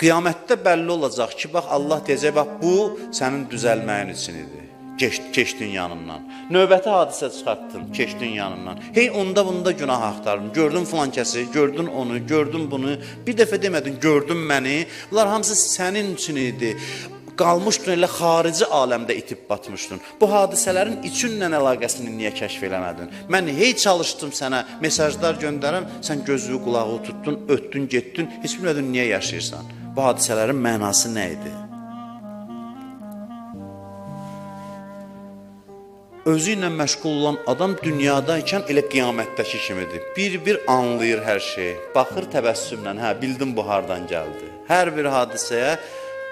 Qiyamətdə bəlli olacaq ki, bax Allah deyəcək, bax bu sənin düzəlməyin üçün idi. Keçdin yanından. Növbəti hadisə çıxartdın, keçdin yanından. Hey onda bunda günah axtardın. Gördün filan kəsi, gördün onu, gördün bunu. Bir dəfə demədin, gördün məni. Bunlar hamısı sənin üçün idi. Qalmışdın elə xarici aləmdə itib batmışdın. Bu hadisələrin içinlə əlaqəsini niyə kəşf eləmədin? Mən hey çalışdım sənə mesajlar göndərəm, sən gözü qulağı tutdun, ötdün, getdin, heç bilmədin niyə yaşayırsan. Bu hadisələrin mənası nə idi? Özü ilə məşğul olan adam dünyadaykən elə qiyamətdəki kimidir. Bir anlayır hər şeyi. Baxır təbəssümlə, hə, bildim bu hardan gəldi. Hər bir hadisəyə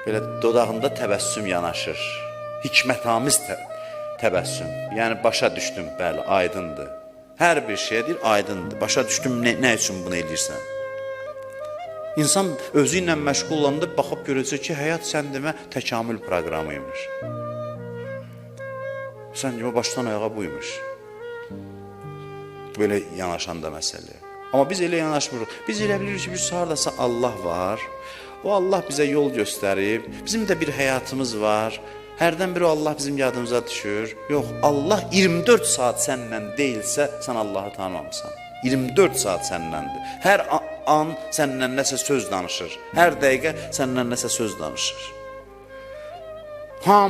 belə dodağında təbəssüm yanaşır. Hikmətamiz təbəssüm. Yəni başa düşdüm, bəli, aydındır. Hər bir şeydir, aydındır. Başa düşdüm, nə üçün bunu eləyirsən? İnsan özü ilə məşğul olanda baxıb görəcək ki, həyat sən demə təkamül proqramıymış. Sən demə başdan ayağa buymuş. Belə yanaşanda məsələ. Amma biz elə yanaşmırıq. Biz elə bilirik ki, biz haradasa Allah var. O Allah bizə yol göstərib. Bizim də bir həyatımız var. Hərdən bir o Allah bizim yadımıza düşür. Yox, Allah 24 saat səninlə deyilsə, sən Allahı tanımamısan. 24 saat səninləndir. Hər an səninlə nəsə söz danışır. Hər dəqiqə səninlə nəsə söz danışır.